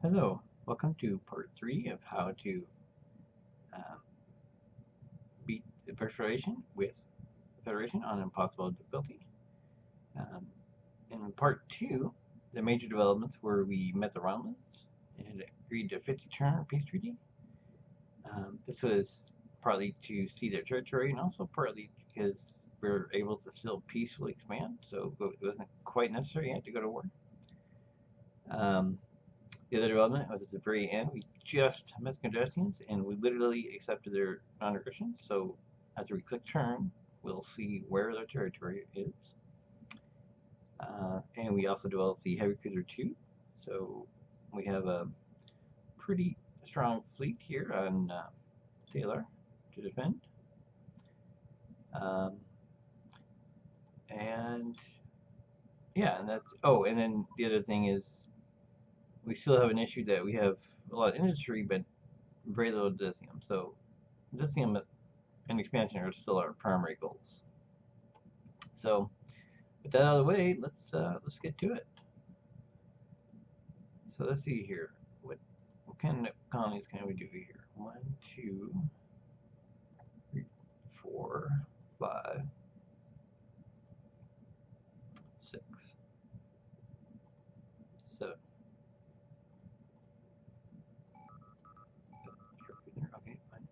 Hello, welcome to part 3 of how to um, beat the Federation on impossible difficulty. Um, in part 2, the major developments were we met the Romans and agreed to 50 turn peace treaty. This was partly to cede their territory and also partly because we were able to still peacefully expand, so it wasn't quite necessary yet to go to war. The other development was at the very end. We just met the Conjustians and we literally accepted their non-aggression. So after we click turn, we'll see where their territory is. And we also developed the Heavy Cruiser 2. So we have a pretty strong fleet here on Sailor to defend. Um, and yeah, and that's, oh, and then the other thing is we still have an issue that we have a lot of industry, but very little lithium. So lithium and expansion are still our primary goals. So with that out of the way, let's get to it. So let's see here. What kind of colonies can we do here? 1, 2, 3, 4, 5, 6, 7. Okay, fine.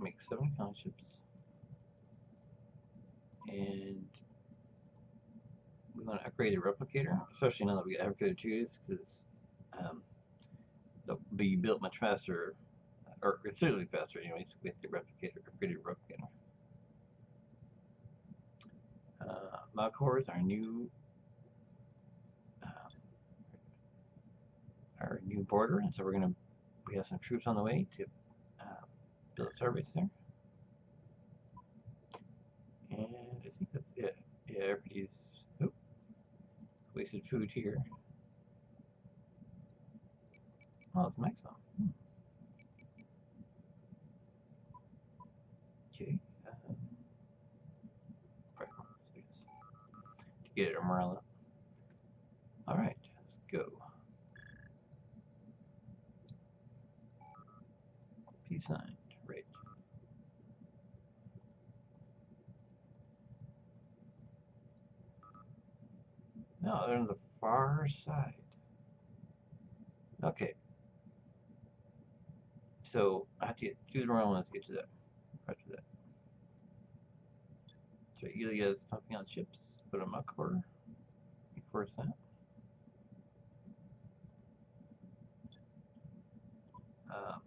Make 7 townships, and we want to upgrade the replicator, especially now that we have replicator 2s, because um, they'll be built much faster, or considerably faster, anyways, with the upgraded replicator. Malcor uh, our new border, and so we have some troops on the way to build a service there. And I think that's it. Yeah, everybody's wasted food here. Oh, it's Maxon. Okay. Right, to get our morale up. All right, let's go. Peace sign. Right. No, they're on the far side. Okay. So I have to get through the realm. Let's get to that. After that. So Elia's pumping out ships. Put a Malcor. Reinforce that. Um,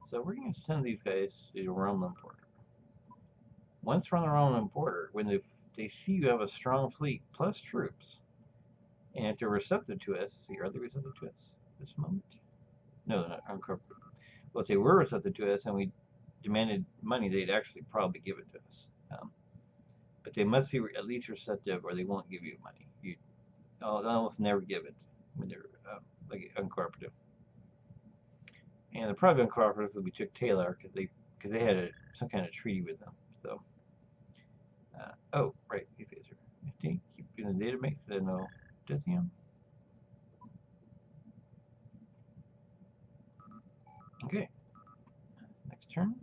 so we're going to send these guys to the Roman border. Once we're on the Roman border, when they see you have a strong fleet plus troops, and if they're receptive to us, see, are they receptive to us at this moment? No, they're not uncooperative. Well, if they were receptive to us and we demanded money, they'd actually probably give it to us. But they must be at least receptive, or they won't give you money. They'll almost never give it when they're like uncooperative. And they're probably uncooperative because we took Taylor because they had some kind of treaty with them. So, oh right, Phaser. I think keep doing the data mix. I know lithium. Okay, next turn.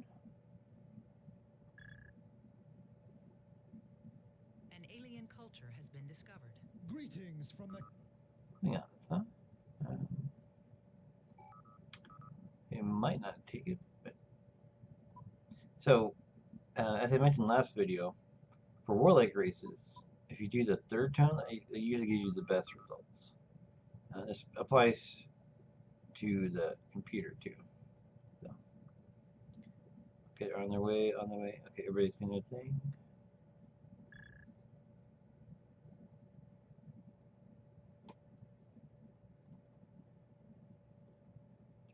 An alien culture has been discovered. Greetings from the. Hang on, that's not. Um, it might not take it, but so as I mentioned last video, for warlike races, if you do the third tone, it usually gives you the best results. This applies to the computer too. So, okay, they're on their way, on their way. Okay, everybody's doing their thing.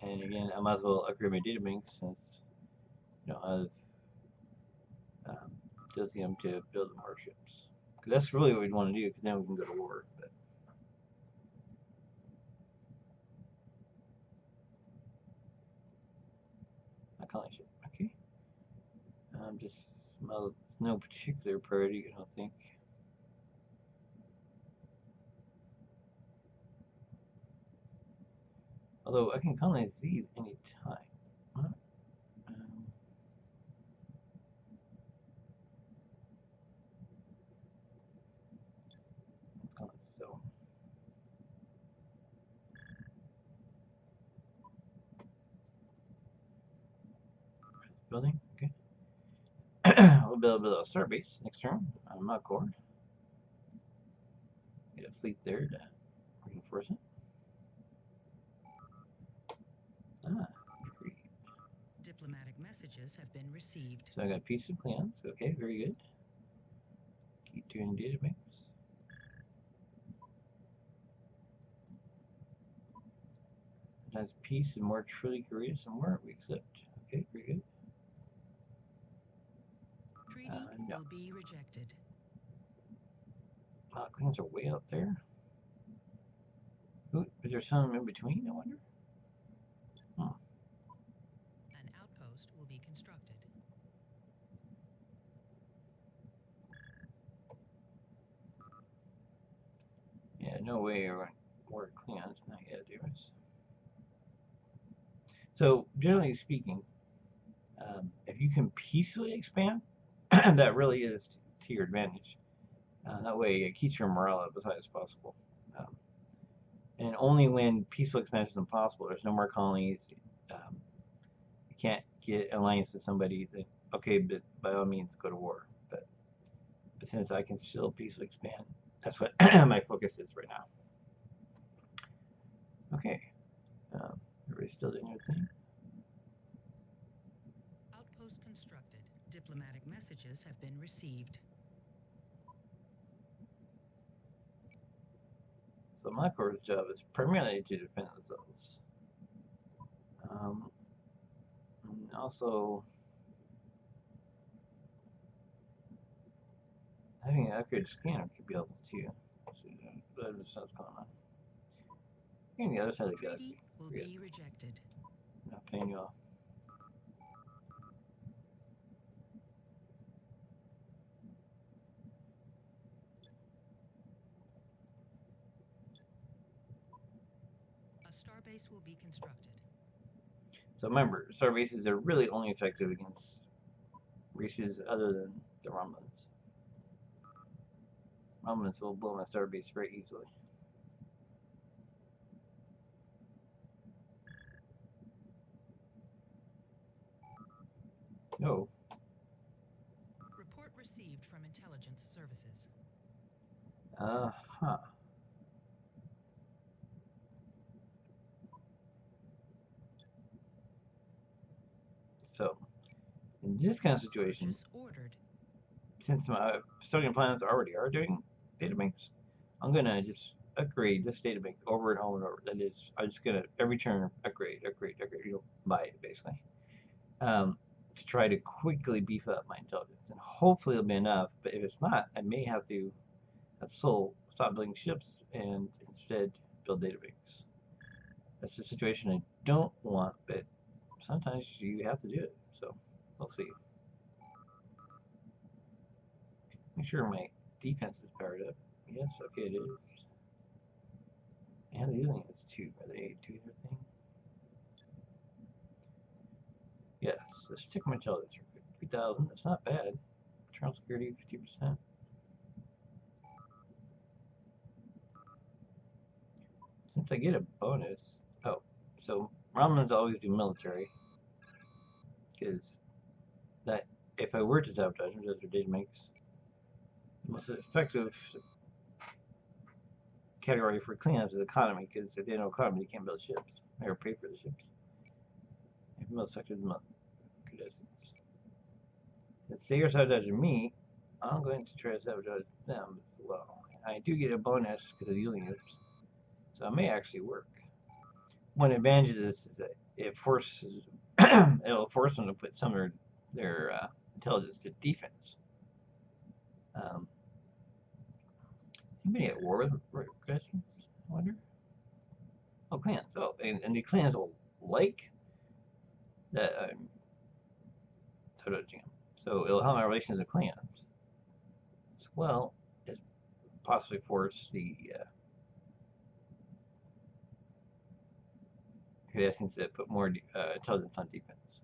And again, I might as well upgrade my data bank since I've lithium to build more ships. Because that's really what we'd want to do, because then we can go to war. But not calling ship. Okay. Just it's no particular priority, I don't think. Although I can colonize these anytime. Huh? Let's call it so. Building, okay. We'll build a starbase next turn on Malcor. Get a fleet there to reinforce it. Free. Diplomatic messages have been received. So I got peace and clans. Okay, very good. Keep doing data banks. Sometimes peace and more truly courageous and more we accept. Okay, very good. Treaty No. will be rejected. Clans are way up there. Ooh, is there some in between, I wonder? An outpost will be constructed. Yeah, no way you're going to work clans, not yet, dears. So, generally speaking, if you can peacefully expand, that really is to your advantage. That way it keeps your morale up as high as possible. And only when peaceful expansion is impossible, there's no more colonies, you can't get alliance with somebody, that, okay, but by all means go to war. But since I can still peacefully expand, that's what my focus is right now. Okay. Everybody's still doing their thing. Outpost constructed. Diplomatic messages have been received. So my core's job is primarily to defend themselves. And also having an upgraded scanner could be helpful too. Let's see what's going on. And the other side of the galaxy. Treaty will be rejected. Not paying you off. A starbase will be constructed. So remember, star bases are really only effective against races other than the Romulans. Romulans will blow my star base very easily. No. Report received from intelligence services. Uh-huh. So, in this kind of situation, Ordered. since my custodian plans already are doing databanks, I'm gonna just upgrade this databank over and over and over. That is, I'm just gonna every turn upgrade, you know, buy it basically, to try to quickly beef up my intelligence, and hopefully it'll be enough. But if it's not, I may have to stop building ships and instead build databanks. That's the situation I don't want, but sometimes you have to do it. So we'll see. Make sure my defense is powered up. Yes, okay, it is. And the alien is too. Are they doing their thing? Yes, let's stick my intelligence for 3,000. That's not bad. Internal security, 50%. Since I get a bonus. Oh, so Romulans always do military. Because that, if I were to sabotage them, as their data makes, the most effective category for cleanups is economy, because if they have no economy, they can't build ships or pay for the ships. If most effective contestants. Since they are sabotaging me, I'm going to try to sabotage them as well. I do get a bonus because of the units, so it may actually work. One advantage of this is that it forces it'll force them to put some of their intelligence to defense. Is anybody at war with Redskins? I wonder. Oh, clans. Oh, and the clans will like that I'm sabotaging them. So it'll help my relations with clans as well as possibly force the Cardassians that put more intelligence on defense.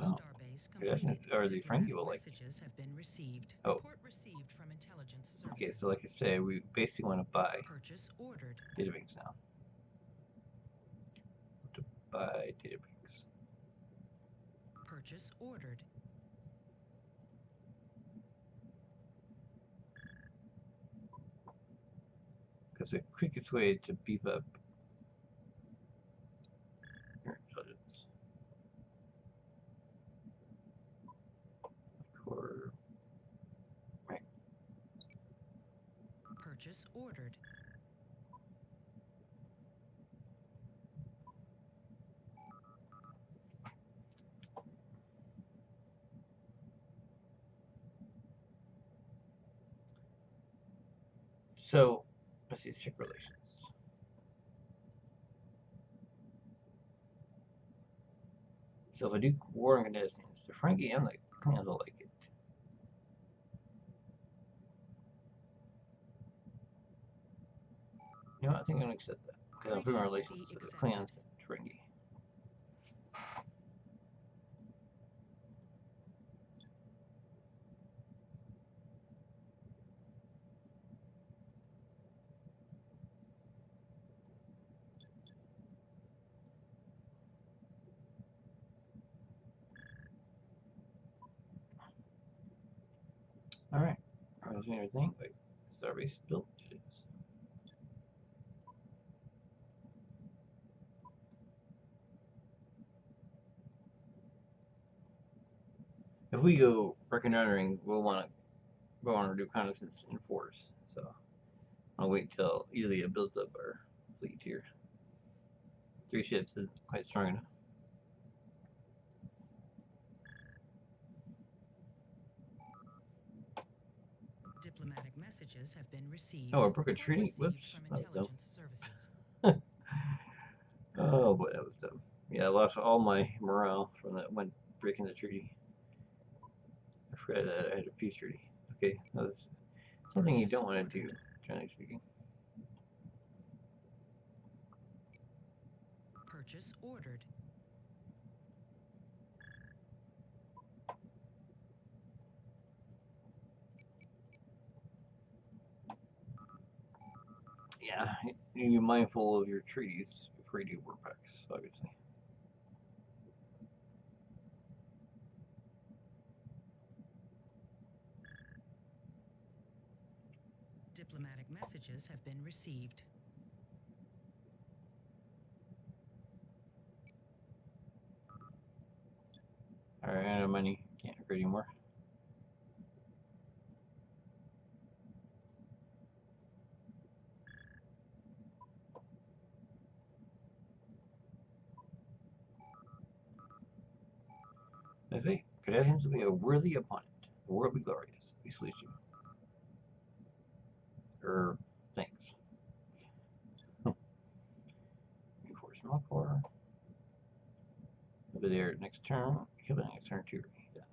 Oh. Starbase completed. Or the Ferengi will like. Messages have been received. Oh. Report received from intelligence services. Okay, so like I say, we basically want to buy Purchase ordered. Databanks now. To buy Databanks. Purchase ordered. Because the quickest way to beef up your intelligence. Core. Right. Purchase ordered. So, let's see, check relations. So if I do war on Cardassians, the Ferengi and the Klingons will like it. You know what, I think I'm going to accept that. Because I'll improve our relations with the Klingons and Ferengi. Alright. I was doing everything. Wait, Starbase built. It is. If we go reconnoitering, we'll want to do reconnaissance in force. So I'll wait till either it builds up our fleet here. 3 ships isn't quite strong enough. Diplomatic messages have been received. Oh, I broke a treaty? Whoops. From That was dumb. services. Oh boy, that was dumb. Yeah, I lost all my morale from that one breaking the treaty. I forgot that I had a peace treaty. Okay, that was something you don't want to do, generally speaking. Purchase ordered. Yeah, you need to be mindful of your treaties before you do war packs, obviously. Diplomatic messages have been received. Alright, I have money. Can't upgrade anymore. I say, Cardassians will be a worthy opponent. The war will be glorious. We salute you. Thanks. Reinforce Malcor. Over there next turn. Kill the next turn too. Yes.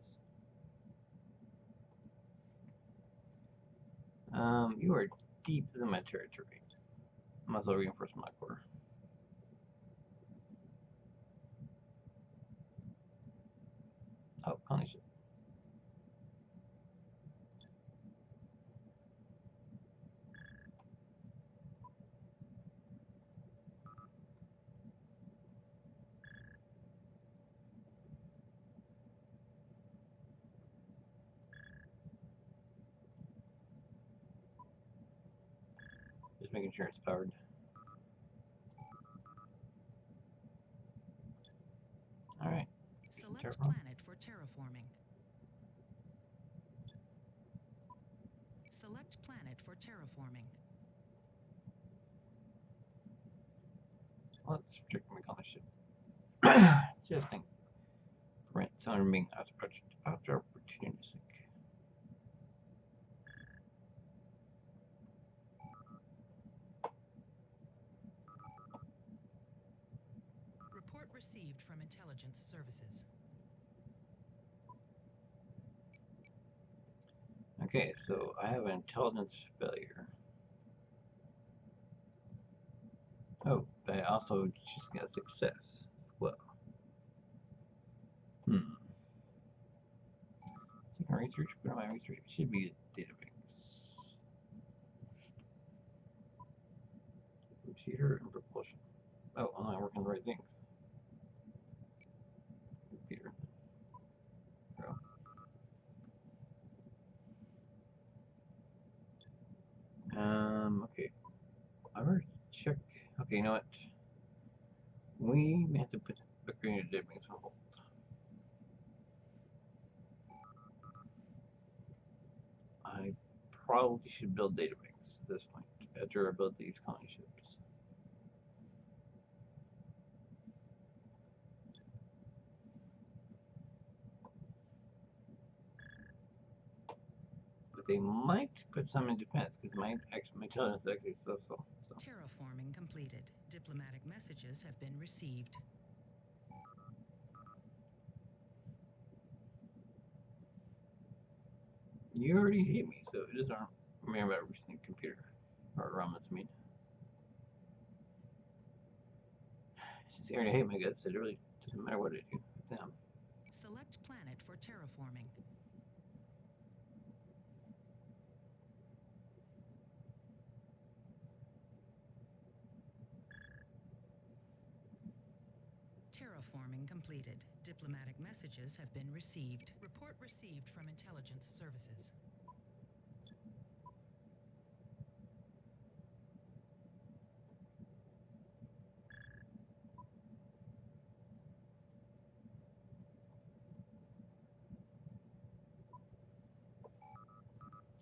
You are deep in my territory. Might as well reinforce Malcor. Oh, colony ship. Just making sure it's powered. Alright. Select planet for terraforming. Select planet for terraforming. Let's check my colony ship. Just think. Prevent someone from being opportunistic. Report received from intelligence services. Okay, so I have an intelligence failure. Oh, but I also just got success as well. Taking research, put on my research. It should be a database. Computer and propulsion. Oh, I'm not working the right things. Computer. Okay. I already check. Okay, you know what? We may have to put upgrading the database on hold. I probably should build database at this point after I build these colony ships. But they might put some in defense because my intelligence is actually so. Terraforming completed. Diplomatic messages have been received. You already hate me, so it doesn't remember about recent computer or Romans mean. Since they already hate my guts, it really doesn't matter what I do with them. Select planet for terraforming. Terraforming completed. Diplomatic messages have been received. Report received from intelligence services.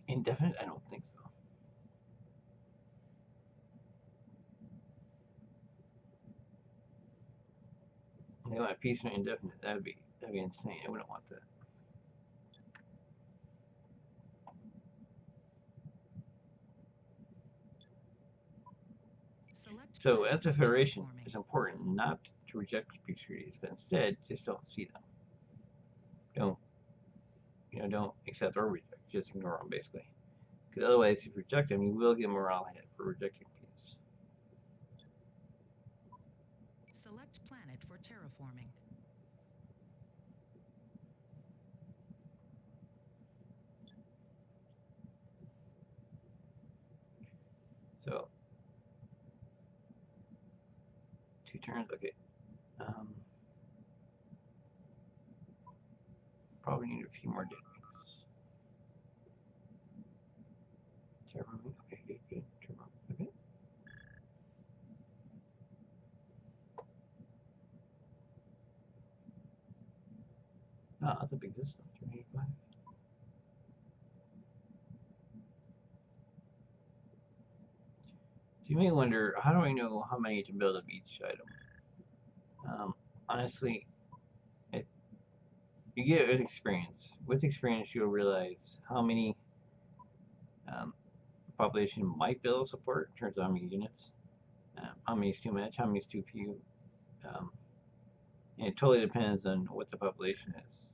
Indefinite? I don't think so. They want peace and indefinite. That'd be insane. I wouldn't want that. So at the Federation, it's important not to reject peace treaties, but instead just don't see them. Don't accept or reject. Just ignore them, basically. Because otherwise, if you reject them, you will get morale hit for rejecting peace. Select planet for terraforming. So, 2 turns. Okay. Probably need a few more days. Terraforming. Okay, good. Terraforming. Okay. Ah, that's a big distance. 385. So you may wonder, how do I know how many to build of each item? Honestly, you get it with experience. With experience, you'll realize how many population might be able to support in terms of how many units, how many is too much, how many is too few. And it totally depends on what the population is.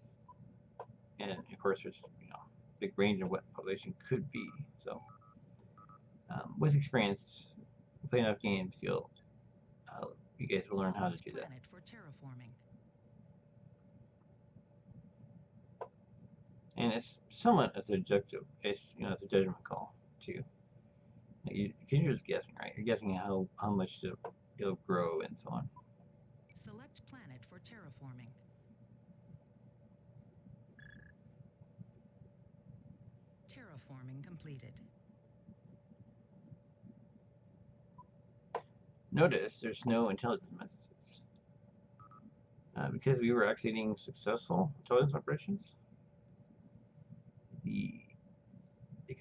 And of course, there's a big range of what population could be. So, with experience, play enough games, you guys will learn how to do that. For terraforming. And it's somewhat as objective. It's it's a judgment call too. Because you're just guessing, right? You're guessing how much it'll grow and so on. Select planet for terraforming. Terraforming completed. Notice there's no intelligence messages. Because we were executing successful intelligence operations, the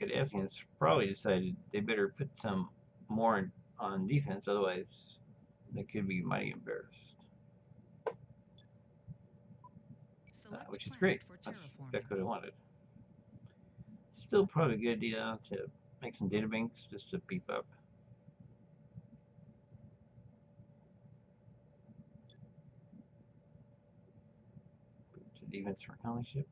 Cardassians probably decided they better put some more on defense, otherwise they could be mighty embarrassed. Which is great. That's exactly what I wanted. Still probably a good idea to make some data banks just to beef up. To defense for colony ship.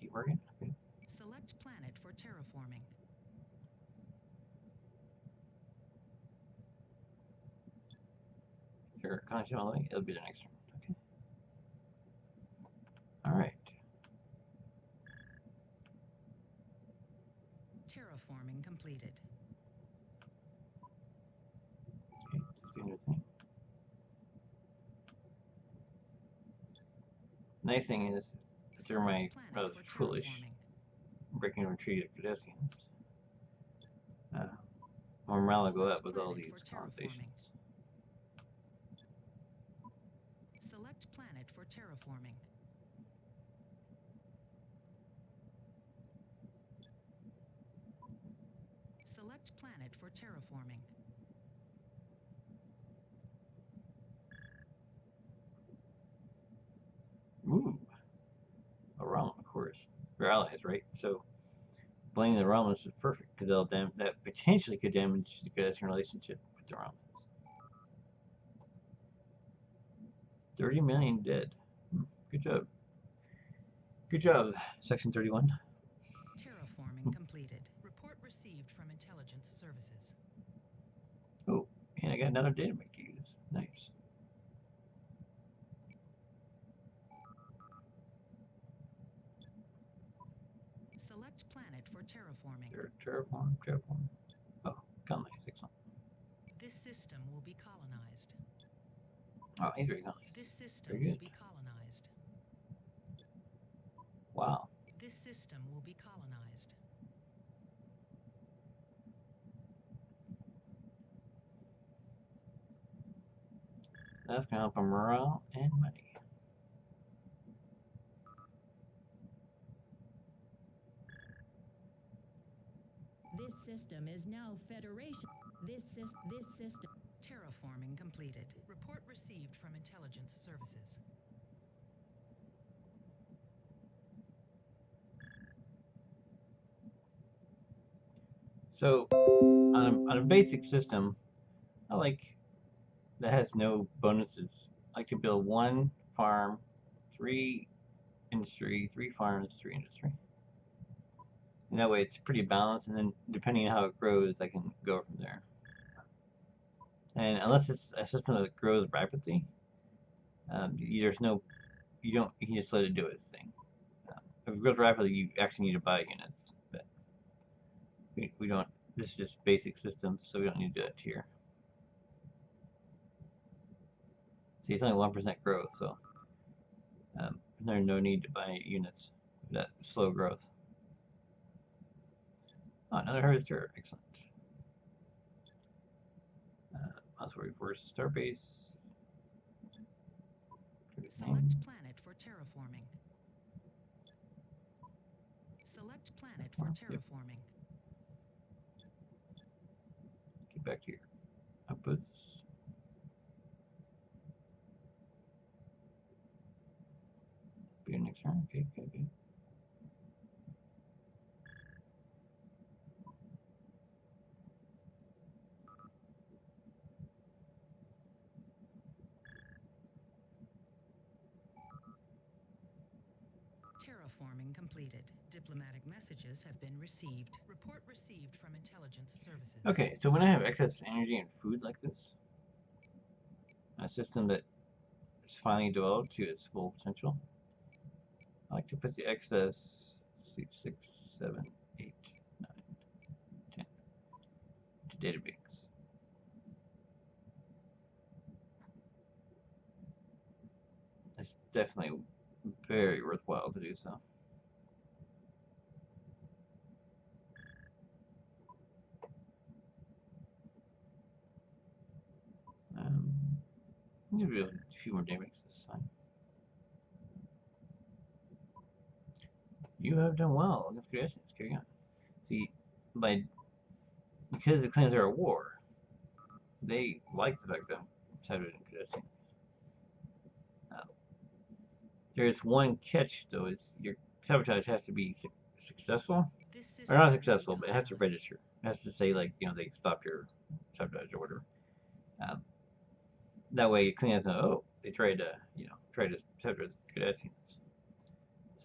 Keep working. Okay. Select planet for terraforming. Sure, connection all the way. It'll be the next turn. Okay. All right. Terraforming completed. Okay, let's do another thing. Nice thing is, through my rather foolish breaking and retreat of pedestrians, more morale will go up with all these colonizations. Select planet for terraforming. Select planet for terraforming. Ooh, a realm, of course. We're allies, right? So blaming the Romans is perfect because that potentially could damage the Gadesian relationship with the Romans. 30 million dead. Good job. Good job, Section 31. Terraforming completed. Report received from intelligence services. Oh, and I got another data bank to use. Nice. Select planet for terraforming. Terraform. Oh, colonize. Excellent. This system will be colonized. Oh, he's very colonized. This system will be colonized. Wow. This system will be colonized. That's going to help on morale and money. This system is now Federation. This system. Terraforming completed. Report received from intelligence services. So, on a basic system, I like that has no bonuses. I like to build 1 farm, 3 industry, 3 farms, 3 industry. And that way it's pretty balanced, and then depending on how it grows, I can go from there. And unless it's a system that grows rapidly, you can just let it do its thing. If it grows rapidly, you actually need to buy units, but we don't. This is just basic systems, so we don't need to do that tier. See, it's only 1% growth, so there's no need to buy units with that slow growth. Oh, another harvester. Excellent. Also reverse starbase. Select planet for terraforming. Select planet for terraforming. Get back to your outputs. Be your next turn. Okay. Terraforming completed. Diplomatic messages have been received. Report received from intelligence services. Okay, so when I have excess energy and food like this, a system that is finally developed to its full potential, I like to put the excess 6, 7, 8, 9, 10 to data banks. It's definitely very worthwhile to do so. Maybe a few more damage this time. You have done well against Gadesians. Carry on. See, because the clans are at war, they like the fact that Sabotage and Gadesians. There's one catch though: is your sabotage has to be successful, or not successful, but it has to register. It has to say like they stopped your sabotage or whatever. That way, clans know, oh, they tried to sabotage Gadesians.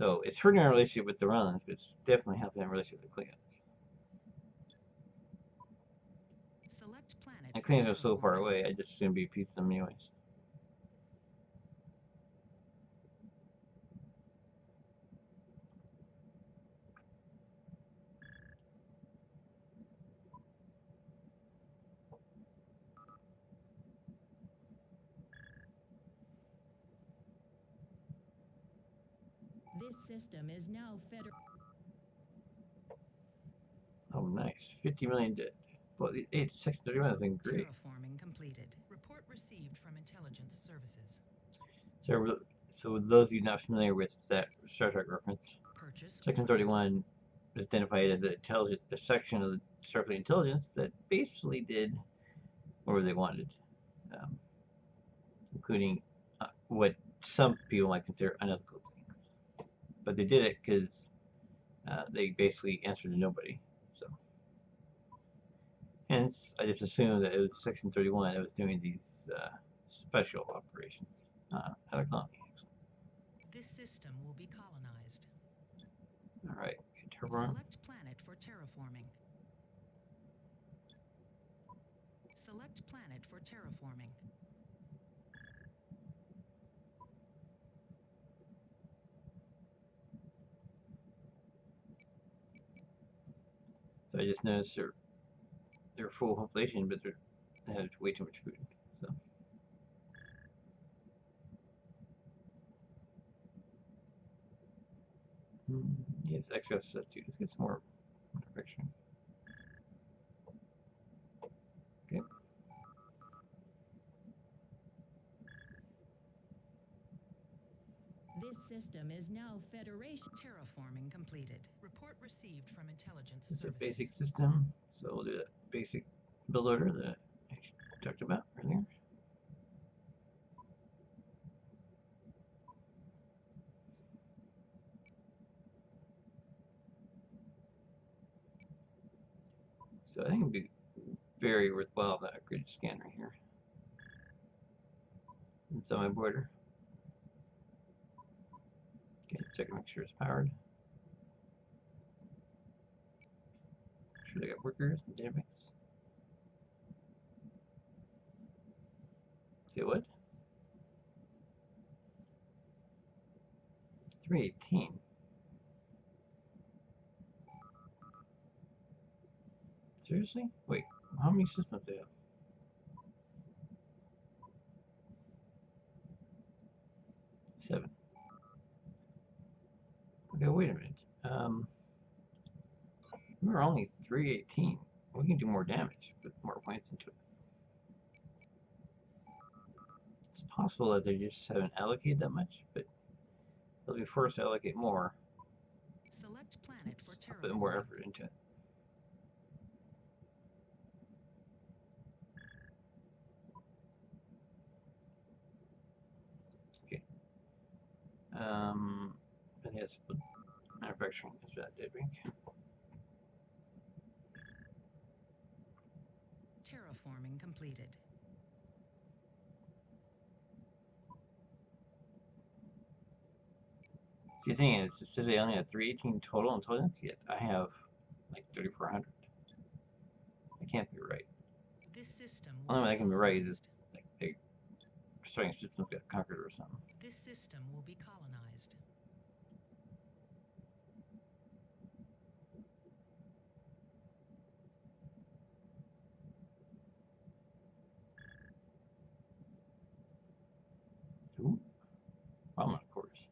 So it's hurting our relationship with the Romulans, but it's definitely helping our relationship with the Klingons. Select planet And for Klingons are so far terraforming. away, I just assume be peace them anyways. This system is now Oh, nice. 50 million dead. Well, the 8631 has been great. Terraforming completed. Report received from intelligence services. So with those of you not familiar with that Star Trek reference, Purchase Section ordered. 31 is identified as a section of the Starfleet intelligence that basically did whatever they wanted, um, including what some people might consider unethical things. But they did it because they basically answered to nobody. So, hence, I just assumed that it was Section 31 that was doing these special operations out of colony. This system will be colonized. All right, turbo. Select planet for terraforming. Select planet for terraforming. So I just noticed they're full population, but they have way too much food. So. Yes, excess stuff too. Let's get some more manufacturing. Okay. This system is now Federation. Terraforming completed. Report received from intelligence This is a services. basic system, so we'll do that basic build order that I talked about earlier. So I think it'd be very worthwhile to upgrade the scanner here. It's on my border. Okay, check and make sure it's powered. Make sure they got workers and database. See what? 318. Seriously? Wait, how many systems do they have? 7. Okay, wait a minute. We were only 318. We can do more damage, put more points into it. It's possible that they just haven't allocated that much, but they'll be forced to allocate more. Select planet for Let's put more terraforming. effort into it. Okay. And yes, manufacturing is that Daybreak. Terraforming completed. See, the thing is, it says they only have 318 total intelligence, yet I have like 3,400. That can't be right. This system The will only way be that can be right is colonized. like they starting systems got conquered or something. This system will be colonized. Ooh, Ramen, of course.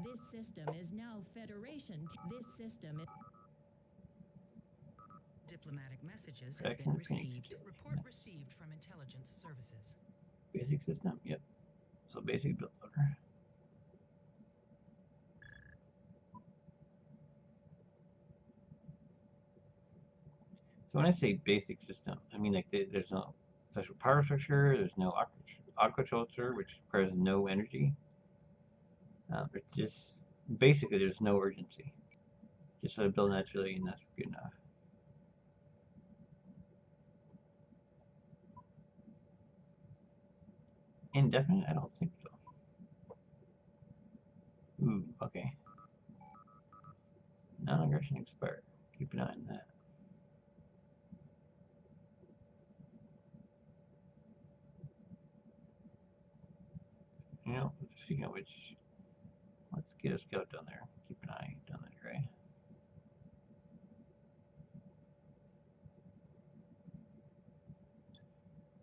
This system is now Federation. This system is Diplomatic messages have Excellent. been received. Phoenix. Report Nice. received from intelligence services. Basic system, yep. So basic build order. So when I say basic system, I mean like there's no special power structure, there's no aquaculture, which requires no energy. It's just basically there's no urgency. Just let it build naturally, and that's good enough. Indefinite? I don't think so. Ooh, okay. Permission expired. Keep an eye on that. You know, speaking of which, let's get a scout down there. Keep an eye down that way.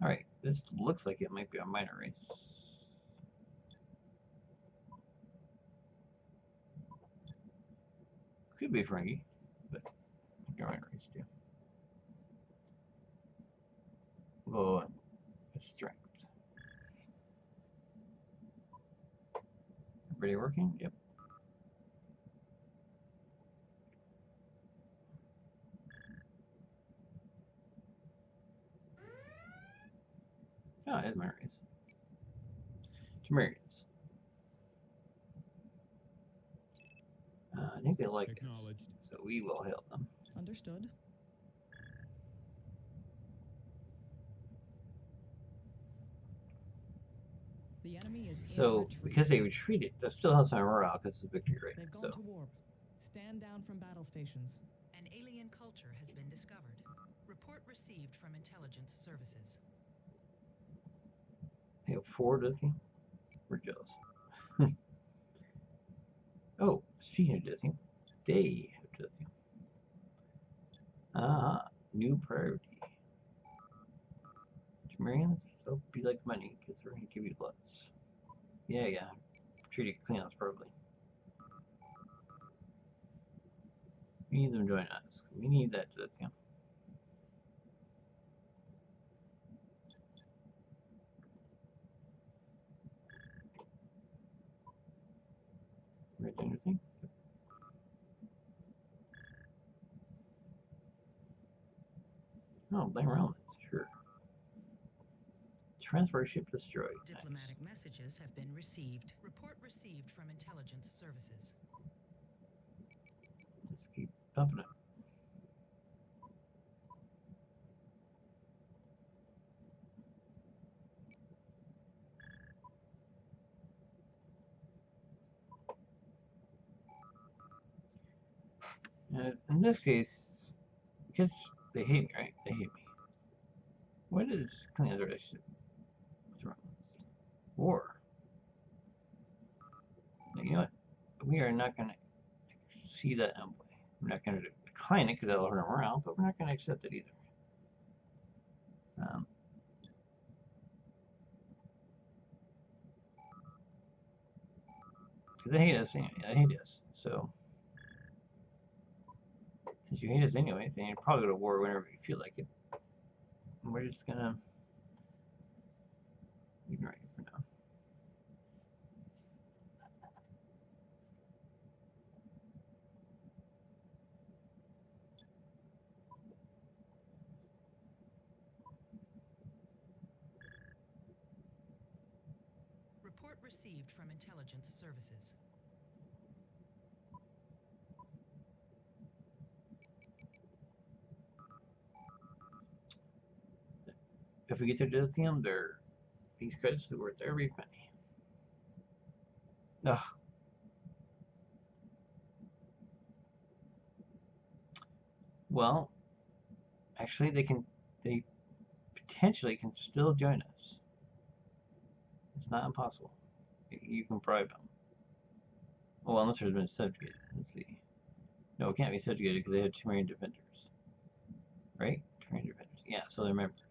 Alright, this looks like it might be a minor race. Could be Frankie, but a minor race too. Oh, with strength. Everybody working? Yep. Oh, it's minor race. Temerians. I think they like us, so we will hail them. Understood. The enemy is in So, retreat. because they retreated, that still has some morale because it's a victory rate. They've gone to warp. Stand down from battle stations. An alien culture has been discovered. Report received from intelligence services. They have 4 Disney. We're jealous. Oh, speaking of Disney, they have Disney. New priority. Temerians, they'll be like money because they're going to give you lots. Yeah. Treaty cleanouts probably. We need them to join us. We need that Disney. Right, anything? Oh, blame Realms, sure. Transport ship destroyed. Diplomatic Nice. messages have been received. Report received from intelligence services. Let's keep pumping it. In this case, because they hate me, right? They hate me. What is clean other relationship with Romans? War. Now, you know what? We are not going to see that envoy. We're not going to decline it because that'll hurt our morale, but we're not going to accept it either. Because they hate us anyway. They hate us. So, since you hate us anyways, then you probably go to war whenever you feel like it. And we're just going to ignore you for now. Report received from intelligence services. If we get to Dilithium, these credits are worth every penny. Ugh. Well, actually, they potentially can still join us. It's not impossible. You can bribe them. Well, unless there's been subjugated. Let's see. No, it can't be subjugated because they have Temerian defenders. Right? Temerian defenders. Yeah, so they're members.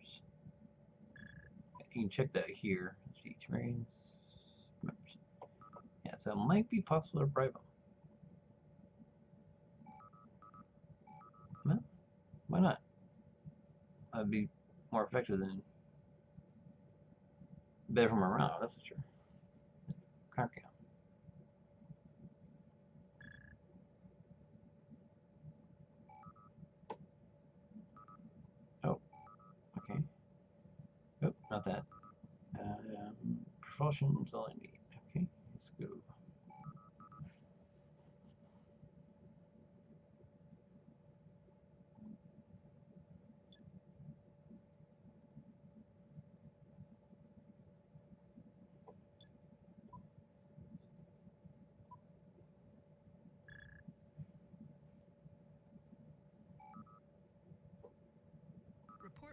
You can check that here. Let's see. Temerians. Members. Yeah, so it might be possible to bribe them. Well, why not? That'd be more effective than better from around, that's for sure. Conquer. Oh, okay. Oh, not that. Propulsion is all I need. Okay, let's go.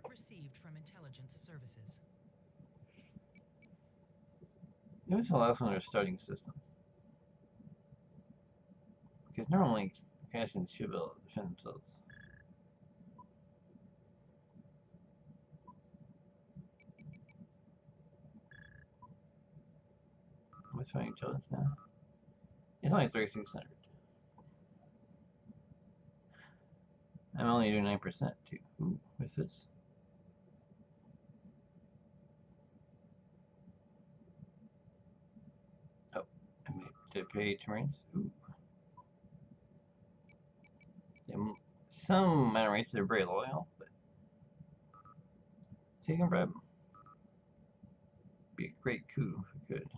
received from intelligence services. It was the last one of their starting systems. Because normally, Cassians should be able to defend themselves. What's my intelligence now? It's only 3,600. I'm only doing 9% too. Ooh, what's this? Oh, I made to pay 2 Marines. Ooh. Some amount of races are very loyal, but so you can bribe them. Be a great coup if we could.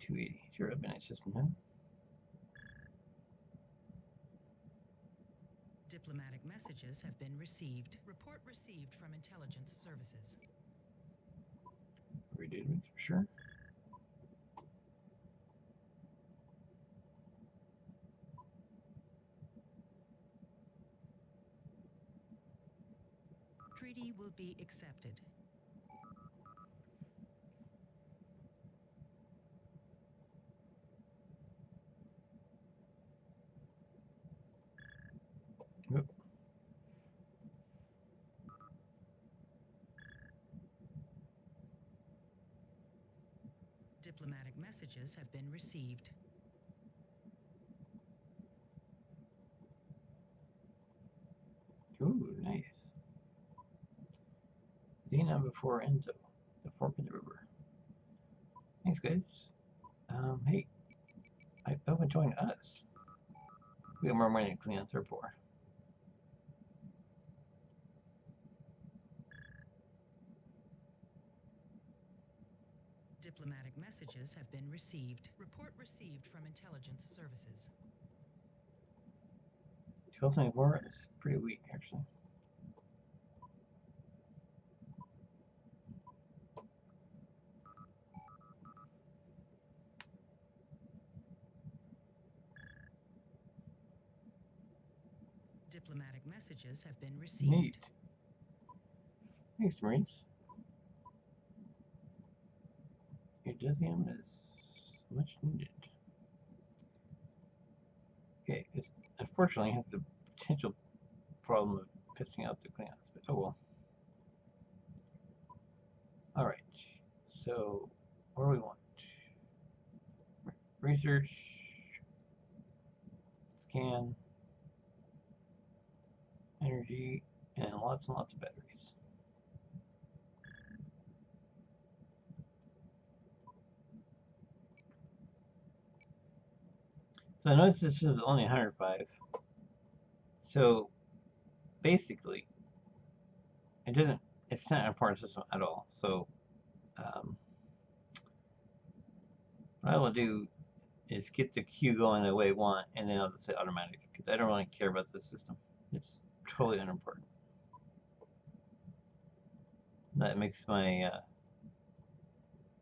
280. Sure, that'd be a nice system, huh? Diplomatic messages have been received. Report received from intelligence services. We did, for sure. Treaty will be accepted. Yep. Diplomatic messages have been received. Ooh, nice. Xena before Enzo. The fork in the river. Thanks, guys. Hey, I hope you join us. We have more money to clean out their poor. Diplomatic messages have been received. Report received from intelligence services. 1224 is pretty weak, actually. Diplomatic messages have been received. Neat. Thanks, Marines. Your lithium is much needed. Okay, it's unfortunately has the potential problem of pissing out the clans, but oh well. Alright, so what do we want? Research, scan, energy, and lots of batteries. So I noticed this is only 105. So basically, it's not a part system at all. So what I will do is get the queue going the way I want, and then I'll just say automatic, because I don't really care about this system. It's totally unimportant. That makes my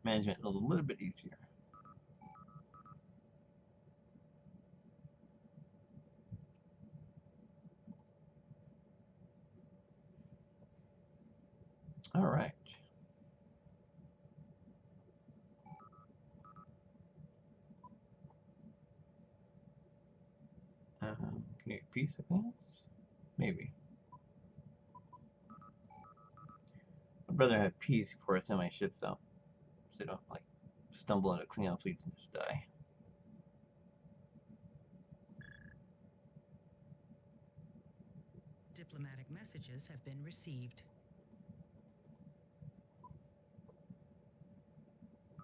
management a little bit easier. All right. Can you get peace advance? Maybe. I'd rather have peace before I send my ships out, so they don't like stumble into cleanup fleets and just die. Diplomatic messages have been received.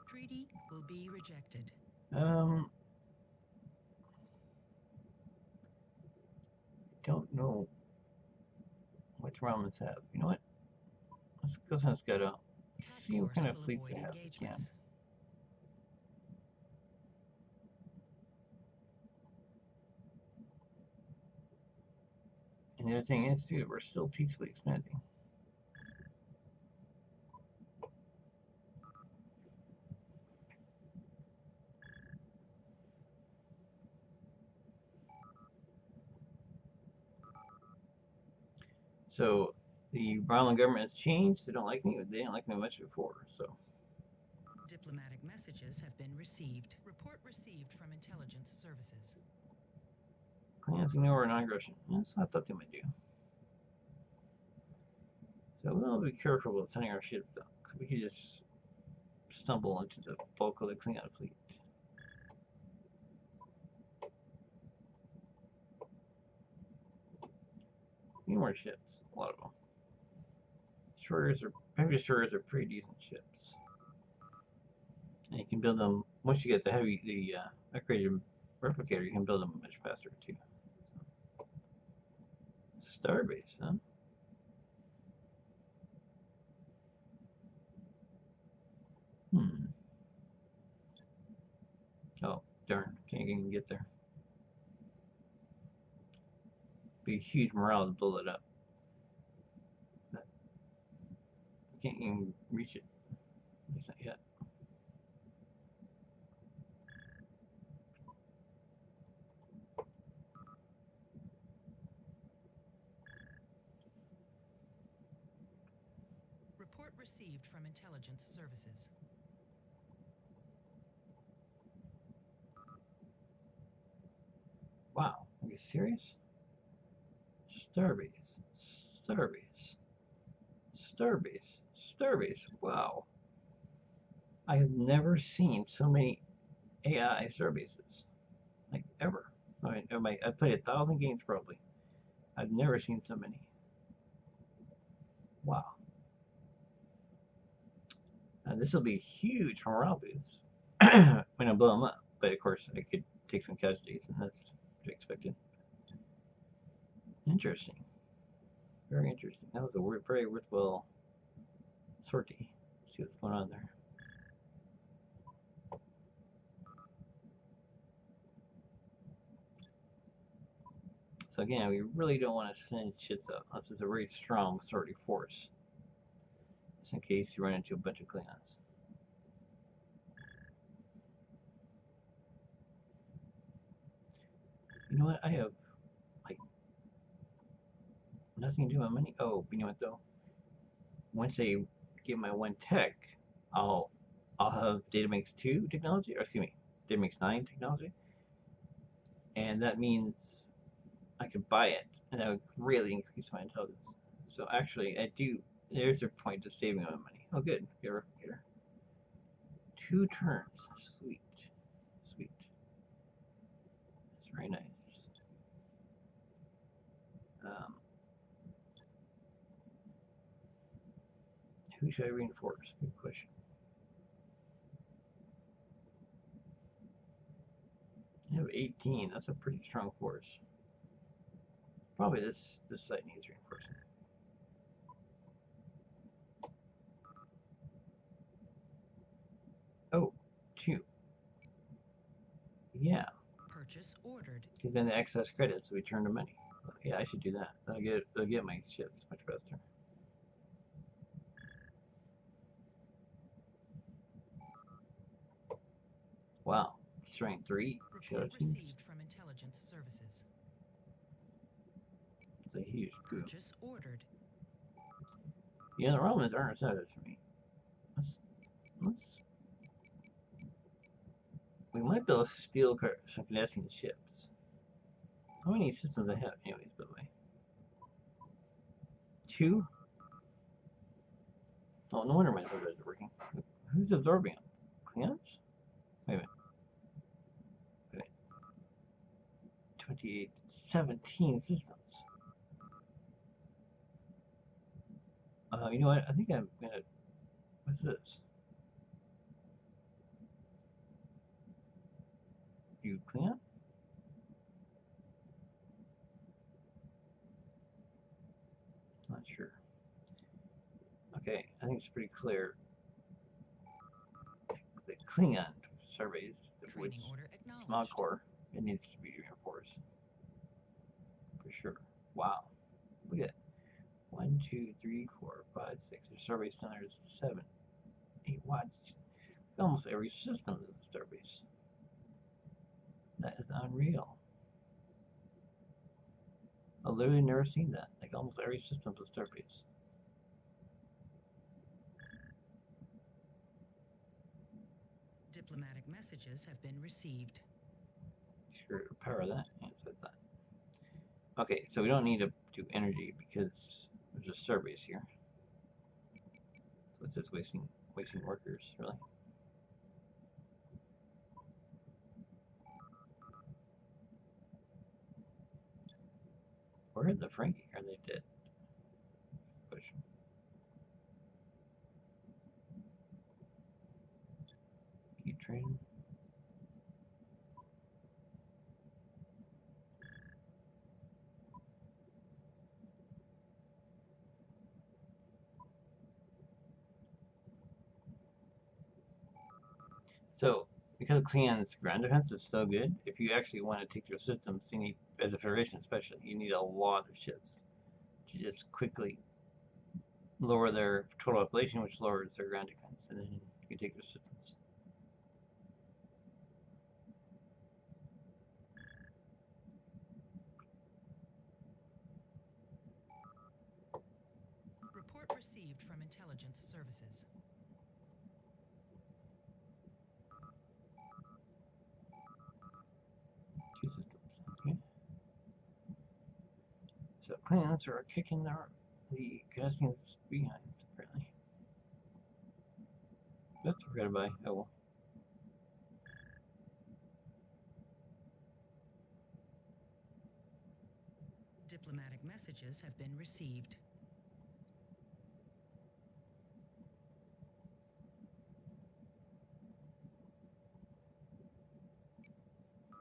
Treaty will be rejected. Don't know which Romans have. You know what? Let's go send a scout out. Task See what force kind of will fleets they avoid have. Again. engagements. And the other thing is, too, we're still peacefully expanding. So the Romulan government has changed. They don't like me. They didn't like me much before. So Diplomatic messages have been received. Report received from intelligence services. clans ignore non-aggression. That's what I thought they might do. So we'll be careful with sending our ships out. We could just stumble into the bulk of the Klingon fleet. Need more ships. A lot of them. Heavy destroyers are pretty decent ships. And you can build them once you get the upgraded replicator. You can build them much faster too. So. Starbase, huh? Oh darn! Can't even get there. Be a huge morale to build it up. Can't even reach it. At least not yet. Report received from intelligence services. Wow, are you serious? Starbase, Starbase, Starbase, Starbase. Wow. I have never seen so many AI Starbases. Like, ever. I mean, I've played 1,000 games probably. I've never seen so many. Wow. Now, this will be a huge morale boost when I blow them up. But of course, I could take some casualties, and that's to be expected. Interesting. Very interesting. That was a very worthwhile sortie. See what's going on there. So again, we really don't want to send ships out unless it's a very strong sortie force. Just in case you run into a bunch of Klingons. You know what? I have like nothing to do with my money. Oh, you know what though? Once I get my one tech, I'll have Datamix 2 technology, or excuse me, Datamix 9 technology, and that means I could buy it, and that would really increase my intelligence. So actually, I do. There's a point to saving my money. Oh, good. Get a replicator. 2 turns. Sweet. Sweet. That's very nice. Who should I reinforce? Good question. I have 18. That's a pretty strong force. Probably this site needs reinforcing. Oh, 2. Yeah. Purchase ordered. Because then the excess credits we turn to money. Yeah, I should do that. I'll get my ships much faster. Wow. Strength 3. Report received from intelligence services. It's a huge coup. Purchase ordered. Yeah, the Romans aren't excited for me. We might be able to steal some Canadian ships. How many systems I have, anyways, by the way? 2? Oh, no wonder my servers are working. Who's absorbing them? Klingons? Wait a minute. Wait. 28, 17 systems. You know what? I think I'm gonna. What's this? You Klingon? Not sure. Okay, I think it's pretty clear. The Klingon surveys, which Smog Core, it needs to be reinforced. For sure. Wow. Look at it. 1, 2, 3, 4, 5, 6. Their survey centers 7, 8. Watch. Almost every system is a starbase. That is unreal. I've literally never seen that. Like almost every system's a starbase. Diplomatic messages have been received. Sure, power that. Yeah, that's that. Okay, so we don't need to do energy because there's a starbase here. So it's just wasting workers, really. Where are the Frankie? Are they dead? Question. Keep trading. So, because Cleon's ground defense is so good, if you actually want to take their systems, you need, as a Federation especially, you need a lot of ships to just quickly lower their total population, which lowers their ground defense, and then you can take their systems. Report received from intelligence services. Two systems. Okay. So Klingons are kicking the Cardassians behind, apparently. Oops, forgot by. Oh well. Diplomatic messages have been received.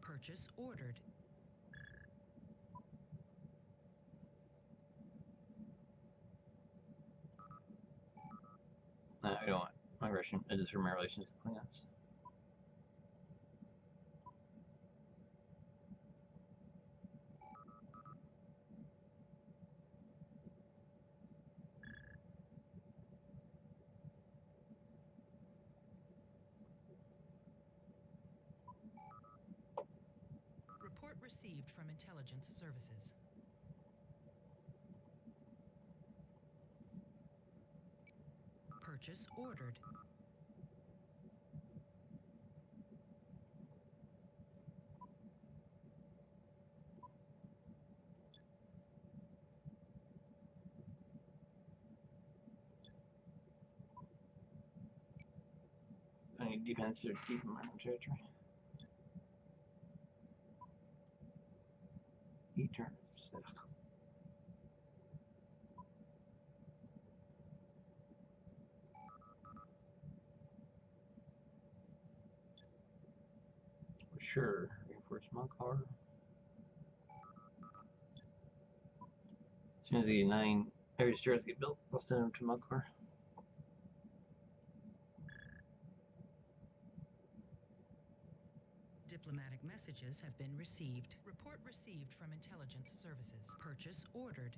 Purchase ordered. I don't want aggression. It is for my relations with Klingons. Report received from intelligence services. Purchase ordered. I need defense to keep in my own territory. 8 turns. Ugh. For sure. Reinforce Mughal. As soon as the 9 area stars get built, I'll send them to Mughal. Diplomatic messages have been received. Report received from intelligence services. Purchase ordered.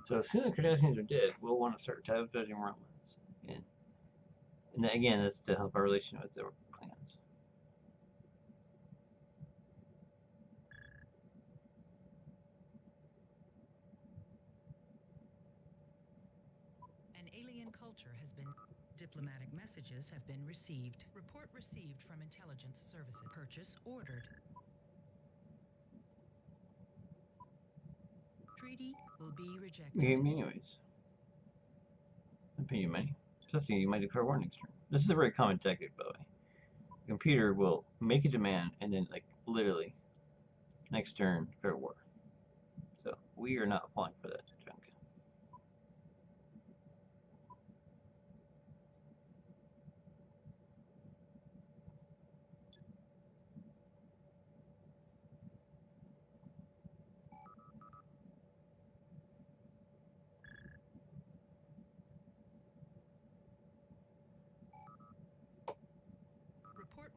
So as soon as the Cardassians are dead, we'll want to start sabotaging Romulans. And again, that's to help our relation with the Klingons. An alien culture has been... Diplomatic messages have been received. Report received from intelligence services. Purchase ordered. Treaty will be rejected. You gave me anyways. I'm paying you money. Especially you might declare war next turn. This is a very common tactic, by the way. The computer will make a demand and then, like, literally, next turn, declare war. So we are not falling for that junk.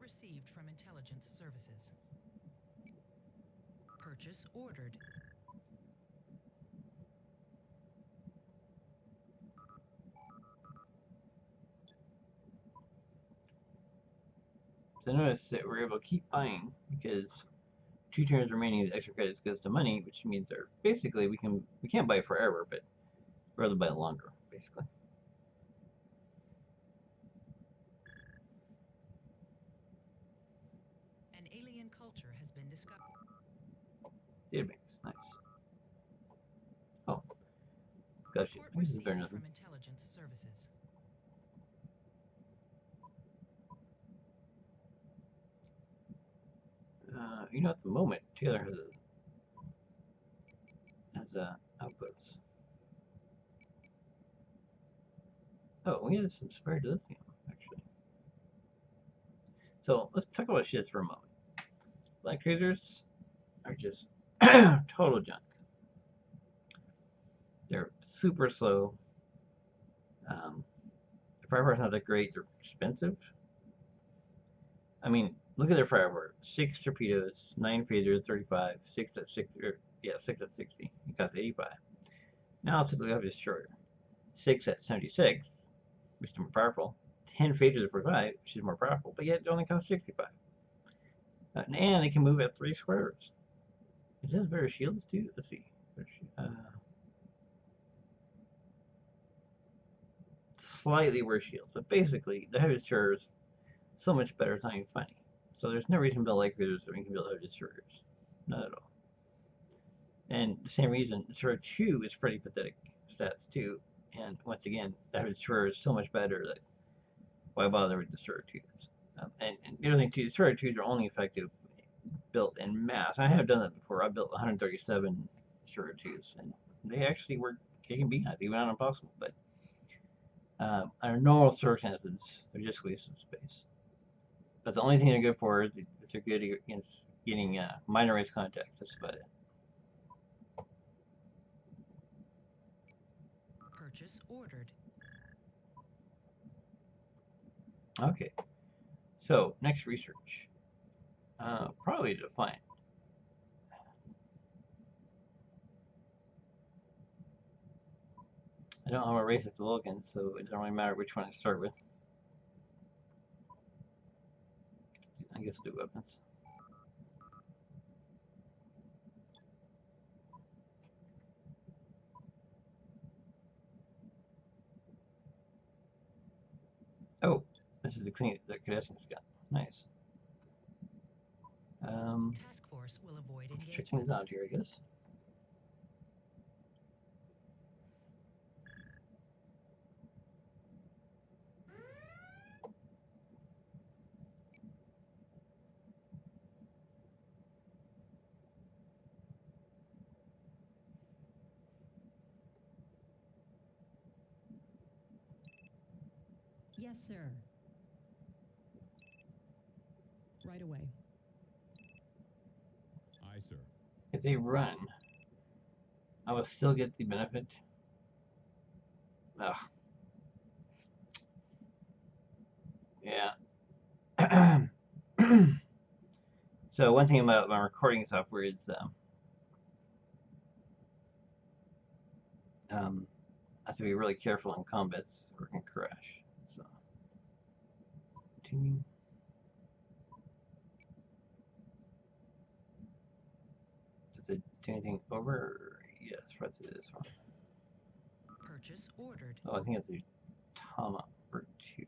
received from intelligence services. Purchase ordered. So notice that we're able to keep buying because 2 turns remaining, the extra credits goes to money, which means they're basically we can't buy forever, but we're able to buy longer, basically. An alien culture has been discovered. Database, nice. Oh, gotcha. Report This is better than received nothing. from intelligence services. You know, at the moment, Taylor has outputs. Oh, we have some spare lithium, actually. So let's talk about shits for a moment. Black traders are just total junk. They're super slow. The firepower's not that great. They're expensive. I mean, look at their firepower. 6 torpedoes, 9 phasers, 35, 6 at 60. 6 at 60. It costs 85. Now let's look at a destroyer. 6 at 76, which is more powerful. 10 phasers at 45, which is more powerful, but yet it only costs 65. And they can move at 3 squares. It has better shields too. Let's see. Slightly worse shields, but basically the heavy destroyer is so much better. It's not even funny. So there's no reason to build light cruisers when you can build heavy destroyers. Not at all. And the same reason, Destroyer 2 is pretty pathetic stats too. And once again, the heavy destroyer is so much better that why bother with Destroyer 2s? And the other thing too, Destroyer 2s are only effective built in mass. I have done that before. I built 137 Destroyer 2s, and they actually work kicking behind, even on impossible. But under normal circumstances, they're just wasting space. But the only thing they're good for is they're good against getting minor race contacts. That's about it. Purchase ordered. Okay. So next research. Probably Defiant. I don't have a race at the Vulcans, so it doesn't really matter which one I start with. I guess I'll do weapons. Oh, this is the clean that Cadescent's got. Nice. Task force will avoid Let's check things engagements. out here, I guess. Yes, sir. Right away. Aye, sir. If they run, I will still get the benefit. Ugh. Yeah. So one thing about my recording software is I have to be really careful in combats or it can crash. So continue. Does it do anything over? Yes, right through this one. Purchase ordered. Oh, I think it's a Tama for 2.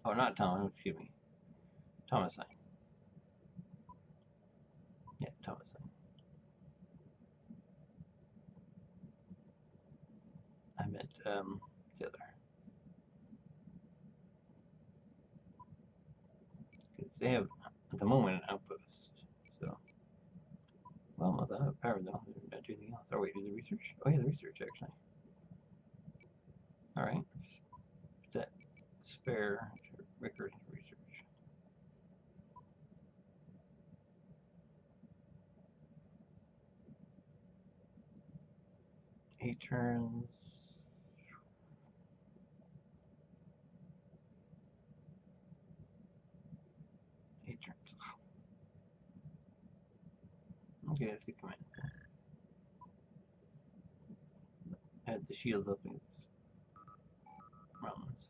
Oh, not Tama, excuse me. Thomasine. Yeah, Thomasine. I meant the other. Because they have, at the moment, an outpost. So, well, must have power though. They're not doing anything else. Oh, wait, do the research? Oh, yeah, the research, actually. Alright. That spare record research. 8 turns. Okay, let's see commands. Add the shield up against mountains.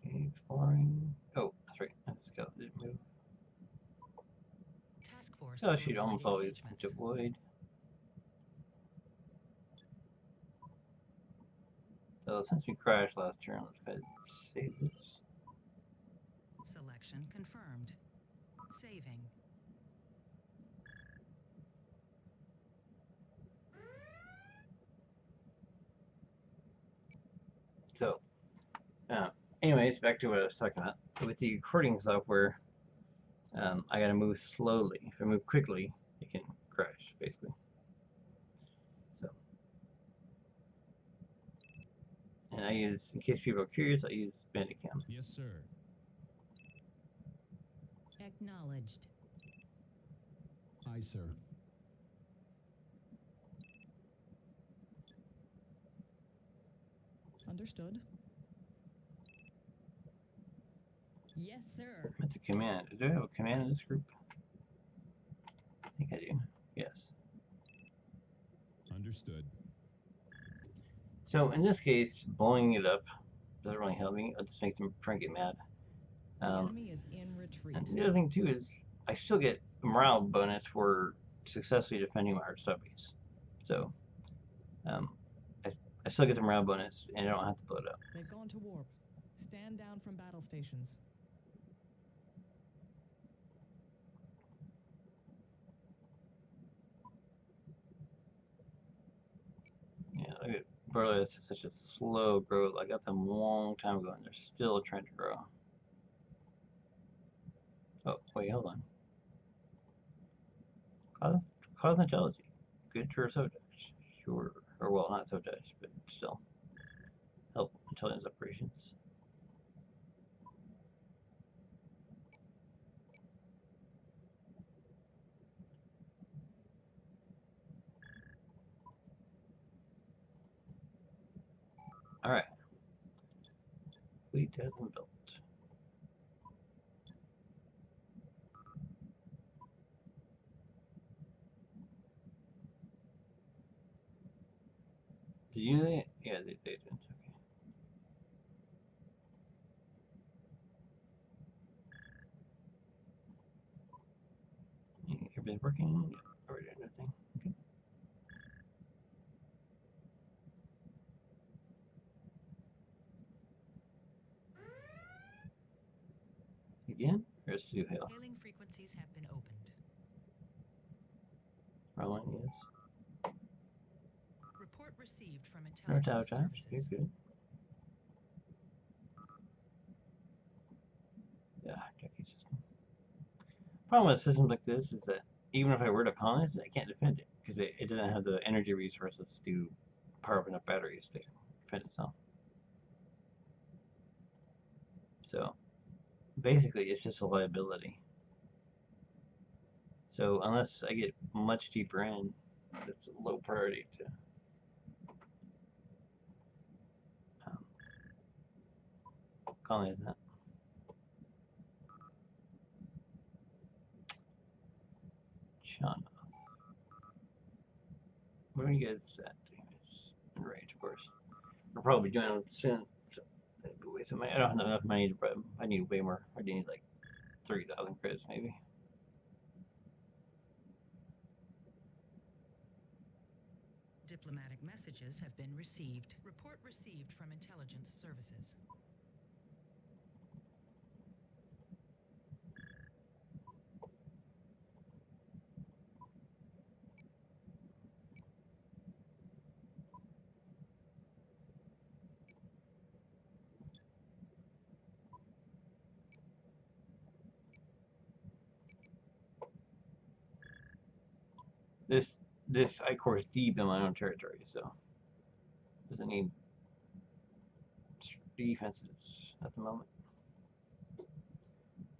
Okay, exploring. Oh, that's right. That scout didn't move. Task force. Oh, she'd will almost avoid always engagements. avoid. So since we crashed last turn, let's go ahead and save this. Selection confirmed. Saving. So, anyways, back to what I was talking about. With the recording software, I gotta move slowly. If I move quickly, it can crash, basically. So, and I use, in case people are curious, I use Bandicam. Yes, sir. Acknowledged. Aye, sir. Understood. Yes, sir. That's a command. Do I have a command in this group? I think I do. Yes. Understood. So in this case, blowing it up doesn't really help me. It'll just make them try and get mad. The enemy is in retreat. And the other thing too is I still get a morale bonus for successfully defending my hard stubbies. So I still get the morale bonus and I don't have to blow it up. They've gone to warp. Stand down from battle stations. Yeah, look at Burley. This is such a slow growth. I got them a long time ago and they're still trying to grow. Oh, wait, hold on. Cosmetology. Good for sabotage. Sure. Or, well, not sabotage, but still. Help intelligence operations. Alright. Fleet hasn't built. Did you? Yeah, they didn't. Okay. Everything's working. Yeah, already done everything. Okay. Again? Or is to hail? Hailing frequencies have been opened. Rolling, yes. Report received from No intelligence sabotage. Good, services. good. Yeah, Jackie system. Problem with systems like this is that even if I were to colonize it, I can't defend it because it doesn't have the energy resources to power up enough batteries to defend itself. So basically, it's just a liability. So unless I get much deeper in, it's a low priority to colonize that. Chana. What are you guys at? In range, of course. I'll probably be doing it soon. So waste of money. I don't have enough money to. I need way more. I need like 3,000 credits maybe. Diplomatic messages have been received. Report received from intelligence services. This I course deep in my own territory, so doesn't need defenses at the moment.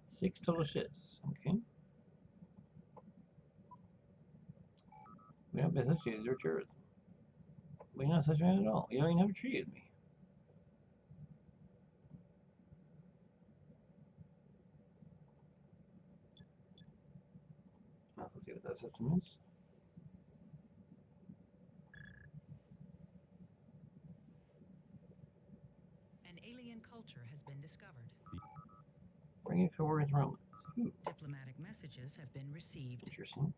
6 total shits. Okay. We have I've been associated with terrorism. But you're not such a man at all. You know, you never treated me. Let's see what that system is. An alien culture has been discovered. Bringing forward with Romans. Ooh, Diplomatic messages have been received. interesting.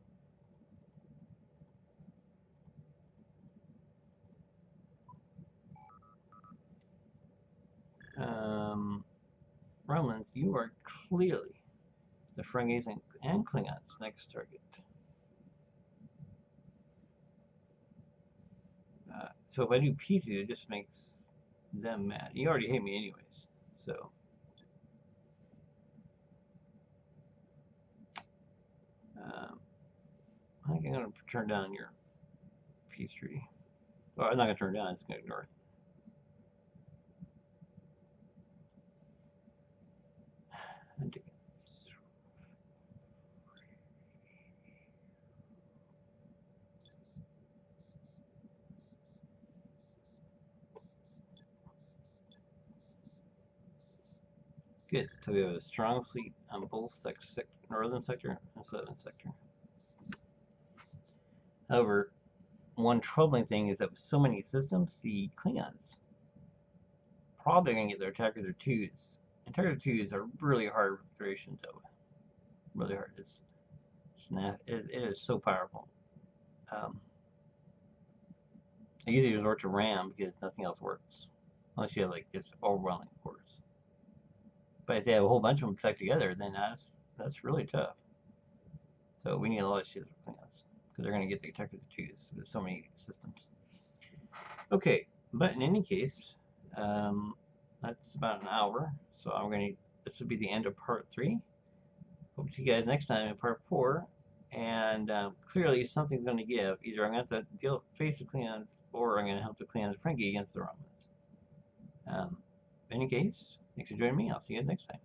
Romans, you are clearly the Ferengis and Klingons' next target. So if I do pieces, it just makes them mad. You already hate me anyways, so. I think I'm going to turn down your peace treaty. Well, I'm not going to turn it down, I'm just going to ignore it. Good. So we have a strong fleet on both northern sector and southern sector. However, one troubling thing is that with so many systems, the Klingons probably going to get their Attacker 2s. Attacker 2s are really hard with duration, though. Really hard. It is so powerful. I usually resort to RAM because nothing else works. Unless you have like just overwhelming cores. But if they have a whole bunch of them stuck together, then that's really tough. So we need a lot of shit for Klingons. Because they're going to get the Attacker 2s with so many systems. Okay, but in any case, that's about an hour. So this will be the end of part 3. Hope to see you guys next time in part 4. And clearly something's going to give. Either I'm going to have to face the Klingons, or I'm going to help the Klingons Ferengi against the Romans. In any case, thanks for joining me. I'll see you next time.